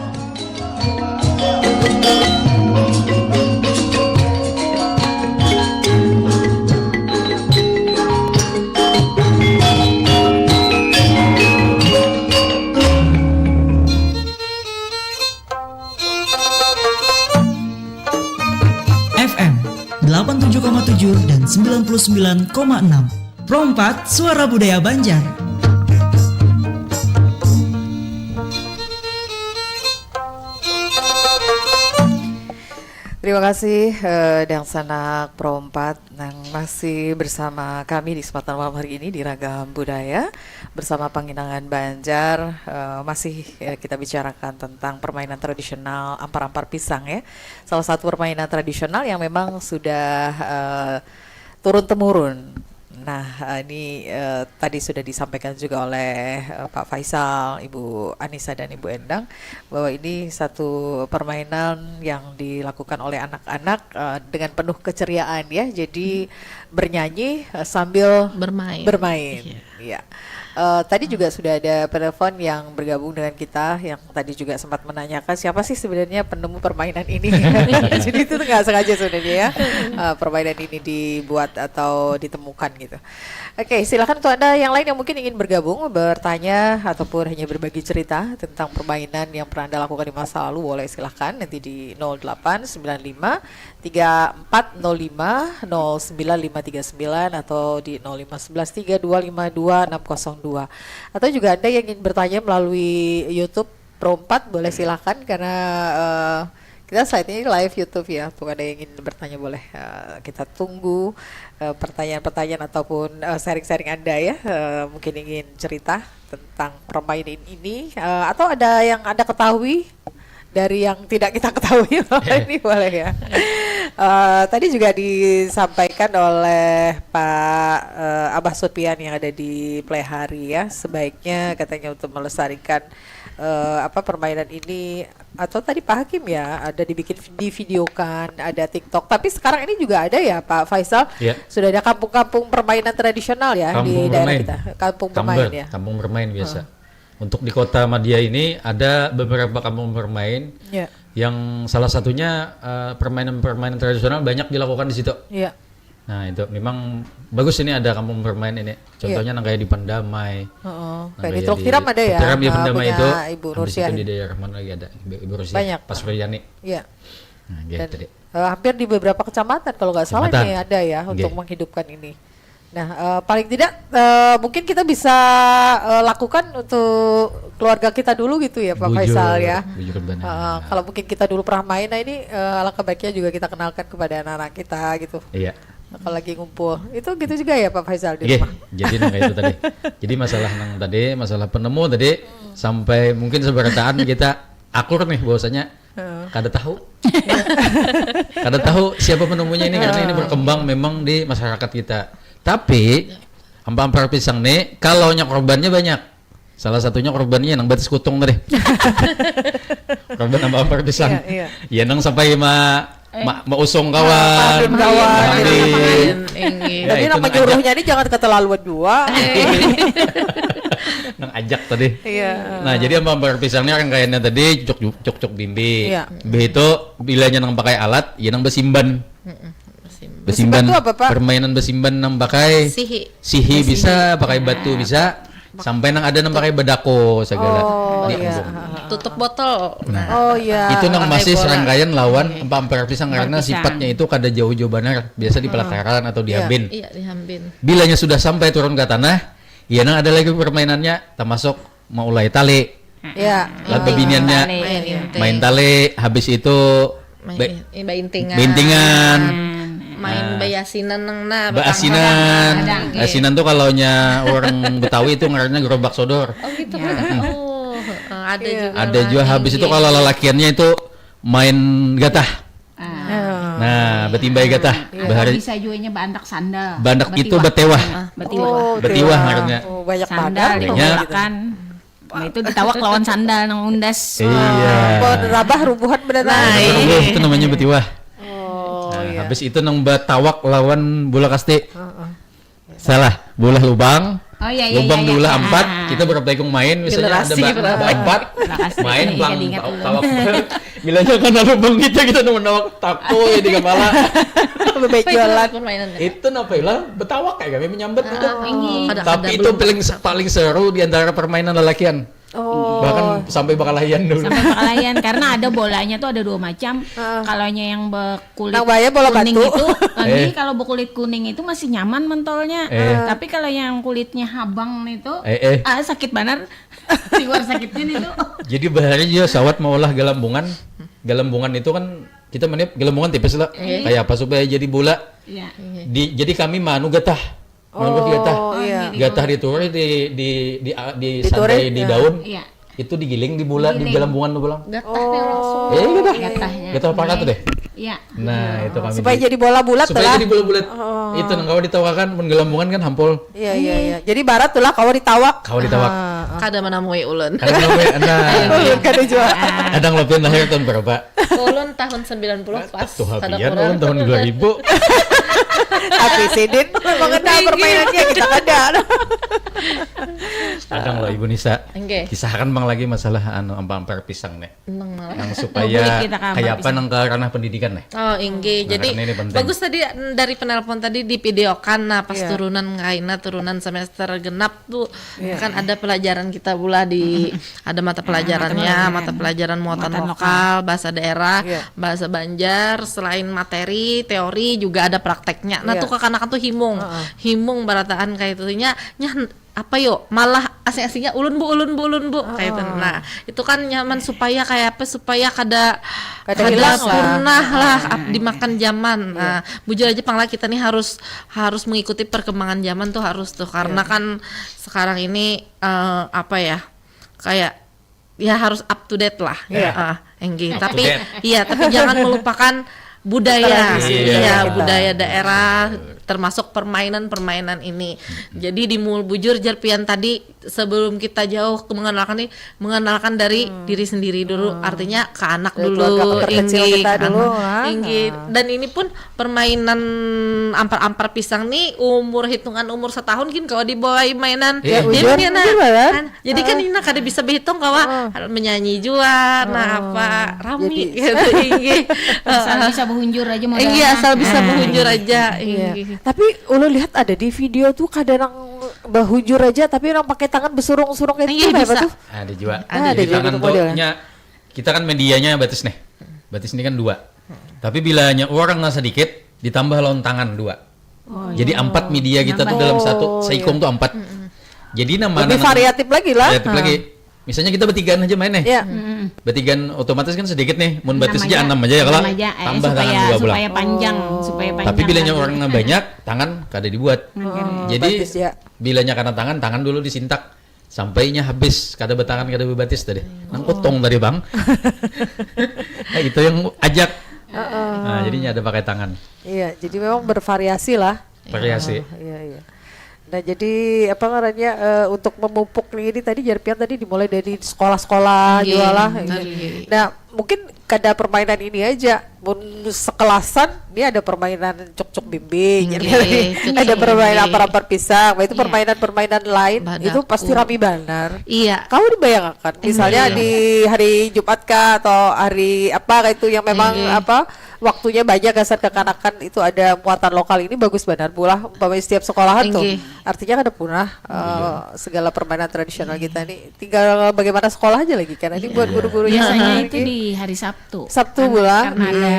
FM 87,7 dan 99,6 Pro 4 Suara Budaya Banjar. Terima kasih Dang Sanak Pro 4 yang masih bersama kami di kesempatan malam hari ini di Ragam Budaya bersama Panginangan Banjar. Masih kita bicarakan tentang permainan tradisional ampar-ampar pisang ya. Salah satu permainan tradisional yang memang sudah turun-temurun. Nah, ini tadi sudah disampaikan juga oleh Pak Faisal, Ibu Anissa dan Ibu Endang bahwa ini satu permainan yang dilakukan oleh anak-anak dengan penuh keceriaan ya. Jadi bernyanyi sambil bermain. Iya. Tadi juga sudah ada penelpon yang bergabung dengan kita yang tadi juga sempat menanyakan siapa sih sebenarnya penemu permainan ini. Jadi itu nggak sengaja sebenarnya ya permainan ini dibuat atau ditemukan gitu. Oke, silakan untuk Anda yang lain yang mungkin ingin bergabung, bertanya ataupun hanya berbagi cerita tentang permainan yang pernah Anda lakukan di masa lalu, boleh silahkan nanti di 0895 3405 09539 atau di 0511 3252 602. Atau juga Anda yang ingin bertanya melalui YouTube Pro 4 boleh silahkan karena kita saat ini live YouTube ya. Untuk Anda yang ingin bertanya boleh kita tunggu pertanyaan-pertanyaan ataupun sharing-sharing Anda ya. Mungkin ingin cerita tentang permainan ini atau ada yang Anda ketahui dari yang tidak kita ketahui ini boleh ya. Tadi juga disampaikan oleh Pak Abah Sutpian yang ada di Plehari ya, sebaiknya katanya untuk melestarikan permainan ini, atau tadi Pak Hakim ya ada dibikin divideokan, ada TikTok. Tapi sekarang ini juga ada ya Pak Faisal, sudah ada kampung-kampung permainan tradisional ya di daerah kita. Kampung bermain ya. Kampung bermain biasa. Untuk di Kota Madia ini ada beberapa kampung bermain yang salah satunya permainan-permainan tradisional banyak dilakukan di situ. Nah itu memang bagus, ini ada kampung bermain ini. Contohnya kayak di Pandamai. Kayak di Teluk Tiram ada ya. Tiram di Pandamai itu. Ibu Nursyani. Di daerah mana lagi ada Ibu Nursyani. Banyak. Pas Suryani. Iya. Nah, gitu deh. Hampir di beberapa kecamatan kalau nggak salah ini ada ya untuk menghidupkan ini. Nah, paling tidak mungkin kita bisa lakukan untuk keluarga kita dulu gitu ya Pak Faisal ya. Kalau mungkin kita dulu pernah main, nah ini alangkah baiknya juga kita kenalkan kepada anak-anak kita gitu. Iya. Kalau lagi ngumpul, itu gitu juga ya Pak Faisal di rumah. Jadi itu tadi. Jadi masalah penemu tadi sampai mungkin seberataan kita akur nih bahwasanya kada tahu siapa penemunya ini karena ini berkembang memang di masyarakat kita. Tapi ampar pisang nih kalau korbannya banyak. Salah satunya korbannya yang batis kutung tadi. Korban ampar pisang. Iya nang sampai usung kawan. Tapi nang menyuruhnya ini jangan keterlaluan dua. Nang ajak tadi. Nah jadi ampar pisangnya kan kayaknya tadi cocok bimbi. Begitu bilanya nang pakai alat, ya nang besimban. Besimban itu apa, Pak? permainan besimban nang pakai sihi bisa, pakai batu bisa, sampai nang ada nang pakai bedako segala. Tutup botol. Oh iya. Itu nang masih serangkaian lawan ampar pisang karena sifatnya itu kada jauh-jauh banar, biasa di pelataran atau di hambin. Iya, di hambin. Bilanya sudah sampai turun ke tanah, ya nang ada lagi permainannya, termasuk mau ulai tali. Iya. Lalu biniannya main tali, habis itu bintingan. Main bayasinan nang Asinan. Asinan tuh kalau nya orang Betawi itu ngarannya gerobak sodor. Oh gitu. Ada juga. Ada juga habis itu kalau lelakiannya itu main gatah. Nah, betimbay gatah. Bahari Bisa jualnya bandak sandal. bandak itu betewah. Betiwah ngarannya. Banyak Sandal Banyak. kan. Nah, itu ditawak lawan sandal nang undas. Iya. Rabah rubuhan beneran. Itu namanya betiwah. Habis itu nang batawak lawan bola kasti. Salah, bola lubang. Oh iya Lubang diulah 4, kita berapa ekong main, misalnya ada 4, main pelang tawak. Bilanya karena lubang kita nunggu tako ya di kepala. Bebejolan. Itu novelah betawak kayak kami menyambat itu. Tapi Ada itu paling seru di antara permainan lelakian. Bahkan sampai bakalayan dulu. Sampai bakalayan karena ada bolanya tuh ada 2 macam. Kalaunya yang berkulit Nang bahaya bola kuning batu. itu, lagi kalau berkulit kuning itu masih nyaman mentolnya. Tapi kalau yang kulitnya habang itu, sakit banget. Siwar sakitnya itu. Jadi bahari juga sawat mau olah galambungan. Galambungan itu kan kita menip galambungan tipis lah. Kayak apa supaya jadi bola. Iya. Jadi kami manu gatah. Gatah dituri di santai di daun. Iya. Itu digiling di bola di galambungan tuh pulang. Gatahnya langsung. Gatahnya. Gatah pakat tuh deh. Iya. Nah, itu kami Supaya jadi bola bulat supaya lah. jadi bola bulat. Itu nang kau ditawakan mun galambungan kan hampol. Iya. Jadi barat tuh lah kau ditawak. Kau ditawak. Kada menemui ulun. Kadang lope Kada juga. kadang lope lahir tahun berapa? Ulun tahun 90 pas. Tuh Kada hapian kurang. ulun tahun 2000. Tapi Sidin mengenal permainannya kita kada. Kadang loh Ibu Nisa. Oke. Kisahkan bang lagi masalah ampar pisang nih. Yang supaya boleh kita ke ampar kayak apa nang ke ranah pendidikan nih. Oh, inggi. Jadi karena ini penting. bagus tadi dari penelpon tadi di videokan nah pas turunan semester genap tuh kan ada pelajaran kita pula di ada mata pelajarannya, mata pelajaran muatan lokal, bahasa daerah, bahasa Banjar, selain materi, teori juga ada prakteknya. Nah, tuh kekanakan tuh himung barataan kayak itunya apa yuk malah asing-asingnya ulun bu kayak itu. Nah itu kan nyaman supaya kayak apa supaya kada punah lah dimakan zaman. Nah bujur aja panglah kita nih harus mengikuti perkembangan zaman tuh harus tuh karena kan sekarang ini apa ya kayak ya harus up to date lah. Tapi jangan melupakan budaya budaya daerah termasuk permainan ini. Jadi di Mul Bujur Jarpian tadi sebelum kita jauh mengenalkan dari diri sendiri dulu, artinya ke anak dulu, dan ini pun permainan ampar-ampar pisang nih hitungan umur setahun kan kalau dibawa mainan jadi kan ini kada bisa berhitung kawa menyanyi juga apa rami gitu asal bisa berhunjur aja modalnya. Iya asal bisa berhunjur aja. Tapi ulun lihat ada di video tuh kadang bahujur aja tapi orang pakai tangan besurung-surung kayak gitu apa tuh? Ada juga. Ada di juga tangan gitu modelnya. Kita kan medianya batis nih. Batis ini kan 2. Tapi bilanya orang nggak sedikit ditambah lawan tangan 2. Jadi 4 media kita tuh dalam satu seikung tuh 4. Jadi namanya lebih variatif lagi lah. Variatif lagi. Misalnya kita bertigaan aja main nih. Bertigaan otomatis kan sedikit nih. Mun batis aja 6 aja ya kalau tambah tangan 2 bulan. Supaya panjang. Tapi bilanya orang banyak, tangan kada dibuat. Jadi bilanya karena tangan dulu disintak sampainya habis kada bertangan kada berbatis tadi. Nang potong tadi bang. Nah, itu yang ajak. Nah, jadinya ada pakai tangan. Iya, jadi memang bervariasi lah. Variasi. Iya. Nah jadi apa namanya untuk memupuk ini tadi Jarpian tadi dimulai dari sekolah-sekolah juga lah. Nah mungkin kada permainan ini aja, mun sekelasan ini ada permainan cuk-cuk bimbing, ada permainan ampar-ampar pisang, itu permainan-permainan lain itu pasti rapi benar. Iya. Kamu dibayangkan, misalnya di hari Jumat kah atau hari apa itu yang memang apa waktunya banyak gasar kekanakan itu ada muatan lokal ini bagus benar pula umpamanya setiap sekolahan tuh. Artinya kan ada punah segala permainan tradisional kita ini. Tinggal bagaimana sekolah aja lagi karena ini buat guru-guru biasanya itu di hari Sabtu. Sabtu pula Karena ada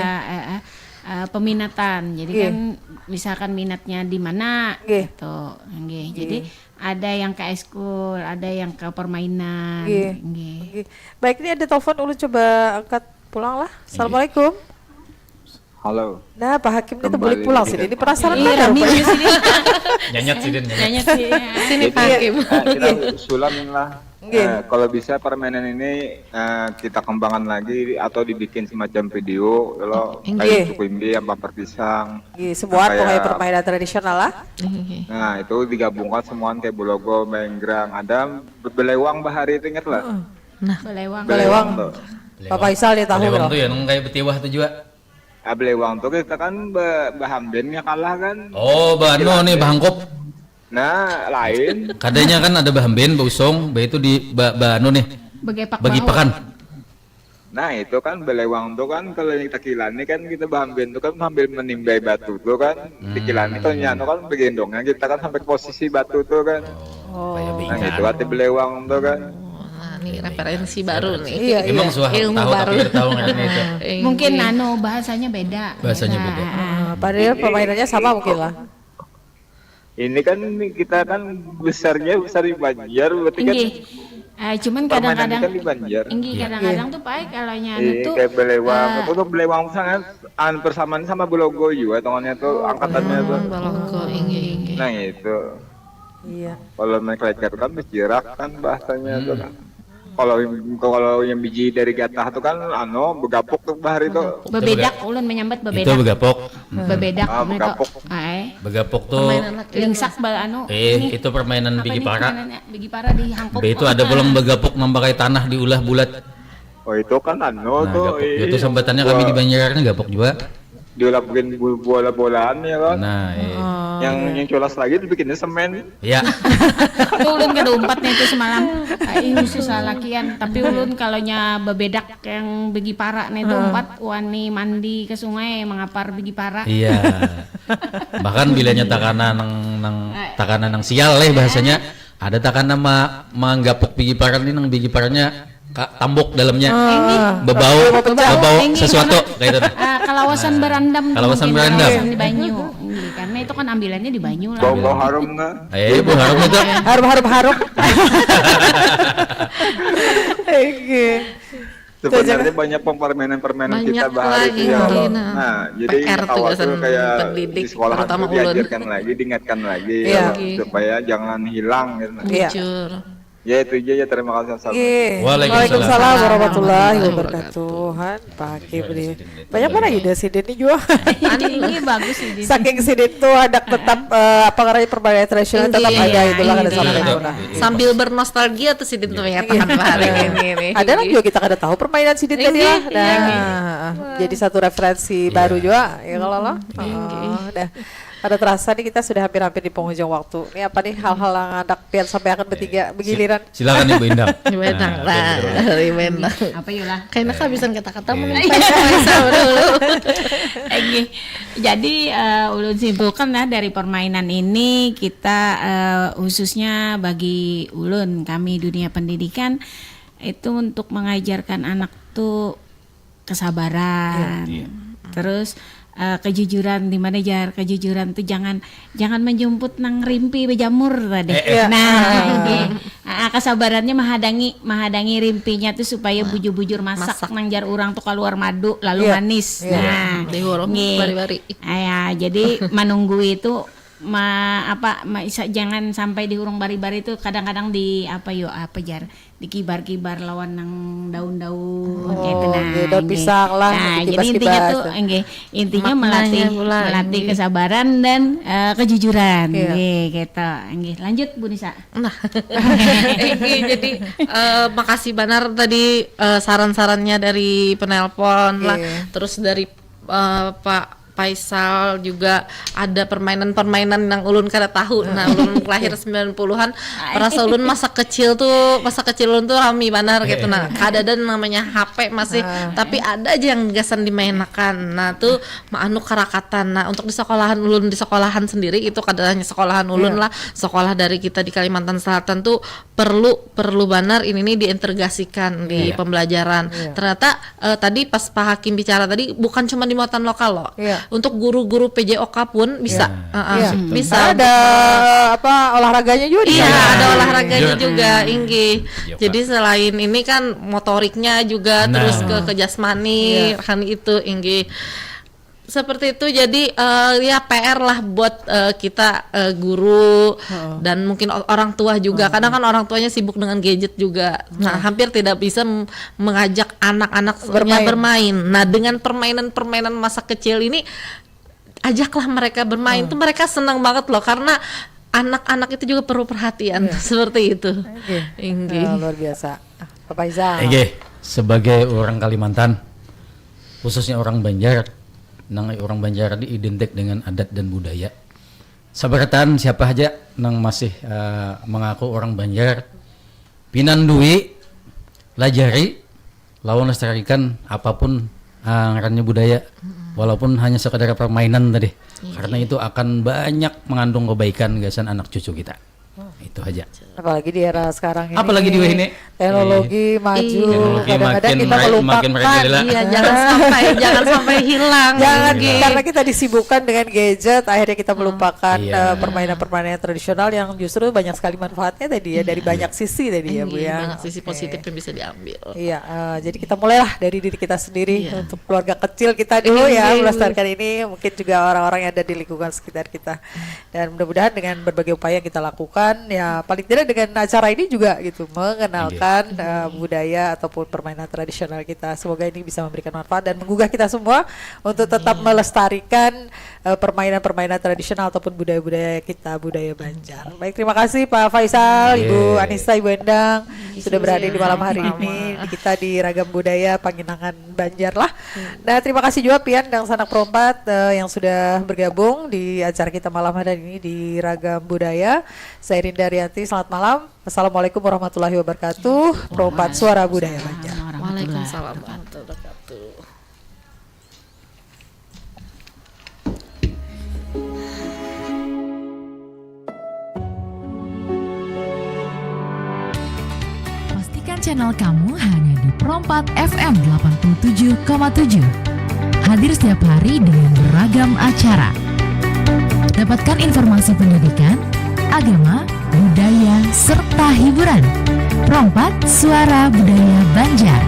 peminatan. Jadi kan misalkan minatnya di mana gitu. Jadi ada yang ke ekskul, ada yang ke permainan. Baik, ini ada telepon, ulun coba angkat pulang lah. Assalamualaikum. Halo. Nah, Pak Hakim itu boleh pulang sini. Ini penasaran banget rupanya. Nyanyat sih. Sini Pak Hakim. Kita usulan lah. Kalau bisa permainan ini kita kembangkan lagi atau dibikin semacam video kalau kayak cukuimbi ampar pisang. Semua kayak permainan tradisional lah. Nah, itu digabungkan semuaan kayak bologo, menggrang, ada belewang bahari itu ingat lah. Nah, belewang tuh. Pak Faisal dia tahu belewang tuh ya nung kayak betiwah tuh juga. Belewang tuh kita kan bahambennya kalah kan. Oh, bano nih bahangkop. Nah, lain. Kadanya kan ada bahamben, bausong, itu di bano nih. Bagi pakan. Nah, itu kan belewang tuh kan kalau yang kita kilani kan kita bahamben tuh kan sambil menimbai batu tuh kan. Di kilani tuh nyano kan begendongnya kita kan sampai ke posisi batu tuh kan. Nah, itu arti belewang tuh kan. Ini referensi baru nih. Emang ilmu tahu baru. tapi tahu nggak itu. Mungkin bahasanya beda. Bahasanya beda. Padahal permainannya sama mungkin lah. Ini kan kita kan besar di Banjar berarti kan. Cuman kadang-kadang kan di Banjar. Kadang-kadang tuh Pak kalau nyano tuh kayak belewang. Itu tuh belewang sangat persamaan sama belogo juga tangannya tuh angkatannya tuh. Belogo Nah, itu. Iya. Kalau naik leker kan berjirak kan bahasanya tuh kan. Kalau yang biji dari gatah tuh kan begapok tuh bahari itu. Bebedak ulun menyambat bebedak. Itu begapok. Bebedak begapok. Begapok tuh lingsak itu permainan bigi para. Bigi para di hangkop. Itu ada pulang begapok memakai tanah diulah bulat. Oh, itu kan tuh. Itu sambatannya kami di Banjar gapok juga. Diulah bikin bola-bolaan ya kan. Nah, yang colas lagi dibikinnya semen. Iya. Ulun kedumpatnya itu semalam ini susah lakian, tapi ulun kalau nya bebedak yang begi para nih itu empat wani mandi ke sungai mengapar begi para. Iya. Bahkan bilanya takanan nang sial bahasanya ada takanan manggapok bigi para ini nang bigi paranya tambok dalamnya bebau sesuatu kayak itu. Kalawasan berandam di Banyu. Karena itu kan ambilannya di Banyu lah. Bau harum nggak? Bau harum itu. Harum. Sebenarnya banyak permainan kita bahas itu ya. Nah, jadi awal tuh kayak di sekolah itu diajarkan lagi, diingatkan lagi supaya jangan hilang gitu. Ya itu aja ya, terima kasih. Waalaikumsalam warahmatullahi wabarakatuh. Pak Hakim nih. Banyak mana ide Sidin ini juga. Ini bagus ini. Saking Sidin tuh ada tetap permainan tradisional tetap ada itulah ada sambil bernostalgia tuh Sidin tuh menyatakan hari ini. Ada lagi juga kita kada tahu permainan Sidin tadi lah. Jadi satu referensi baru juga ya kalau lo. Dah. Pada terasa nih kita sudah hampir di penghujung waktu. Ini apa nih hal-hal yang ada biar sampai akan bergiliran. Silakan Ibu Indah. Ibu Endang lah, Ibu Endang. Apa yulah? Kayaknya kehabisan kata-kata menurut Jadi ulun simpulkan lah dari permainan ini kita khususnya bagi ulun kami dunia pendidikan itu untuk mengajarkan anak tuh kesabaran. Terus kejujuran di mana kejujuran tuh jangan menjemput nang rimpi bejamur tadi. Kesabarannya mahadangi rimpinya tuh supaya bujur-bujur masak nang jar urang tuh keluar madu lalu manis. Bari-bari. Jadi menunggu itu jangan sampai di urung bari-bari itu kadang-kadang di dikibar-kibar lawan nang daun-daun gitu daun pisang lah. Nah, jadi intinya tuh intinya melatih kesabaran dan kejujuran. Gitu. Lanjut Bu Nisa. Nah, jadi makasih benar tadi saran-sarannya dari penelpon lah, terus dari Pak Faisal juga ada permainan-permainan yang ulun kada tahu. Nah, ulun lahir 90-an, perasa ulun masa kecil ulun tuh rami banar gitu. Nah, kada ada namanya HP masih, tapi ada aja yang gasan dimainakan. Nah, tuh anu karakatan. Nah, untuk di sekolahan sendiri itu kada hanya sekolahan ulun lah, sekolah dari kita di Kalimantan Selatan tuh perlu banar ini nih diintegrasikan di pembelajaran. Ternyata tadi pas Pak Hakim bicara tadi bukan cuma di muatan lokal loh. Untuk guru-guru PJOK pun bisa. Bisa. Ada olahraganya juga. Iya, ada olahraganya juga, Inggi. Jadi selain ini kan motoriknya juga terus ke jasmani kan itu, Inggi. Seperti itu. Jadi ya PR lah buat kita guru dan mungkin orang tua juga. Kadang kan orang tuanya sibuk dengan gadget juga. Nah, hampir tidak bisa mengajak anak-anak bermain. Nah, dengan permainan-permainan masa kecil ini ajaklah mereka bermain. Tuh mereka senang banget loh, karena anak-anak itu juga perlu perhatian. Seperti itu. Luar biasa. Pak Faisal. Sebagai orang Kalimantan, khususnya orang Banjar, orang Banjar identik dengan adat dan budaya. Sabaratan siapa aja nang masih mengaku orang Banjar, pinandui, lajari, lawan lestarikan apapun ngarannya budaya, walaupun hanya sekadar permainan tadi. Karena itu akan banyak mengandung kebaikan gasan anak cucu kita. Itu aja. Apalagi di era sekarang ini. Apalagi di ini teknologi maju, kadang-kadang kita melupakan. Jangan sampai hilang. Karena kita disibukkan dengan gadget, akhirnya kita melupakan permainan-permainan tradisional yang justru banyak sekali manfaatnya tadi ya, dari banyak sisi tadi ya Bu ya. Banyak sisi positif yang bisa diambil. Iya, jadi kita mulailah dari diri kita sendiri, untuk keluarga kecil kita dulu ya, melestarikan ini, mungkin juga orang-orang yang ada di lingkungan sekitar kita. Dan mudah-mudahan dengan berbagai upaya yang kita lakukan, ya paling tidak dengan acara ini juga gitu, mengenalkan budaya ataupun permainan tradisional kita. Semoga ini bisa memberikan manfaat dan menggugah kita semua untuk tetap melestarikan permainan-permainan tradisional ataupun budaya-budaya kita, budaya Banjar. Baik, terima kasih Pak Faisal, Ibu Anissa, Ibu Endang sudah berada di malam hari ini di kita di Ragam Budaya Panginangan Banjar lah. Nah, terima kasih juga Pian dan Sanak Perompat yang sudah bergabung di acara kita malam hari ini di Ragam Budaya. Saya Rinda Rianti, selamat malam. Assalamualaikum warahmatullahi wabarakatuh. Perompat Suara Budaya Banjar. Waalaikumsalam warahmatullahi wabarakatuh. Pastikan channel kamu hanya di Perompat FM 87,7. Hadir setiap hari dengan beragam acara. Dapatkan informasi pendidikan, agama, budaya, serta hiburan. Perompat Suara Budaya Banjar.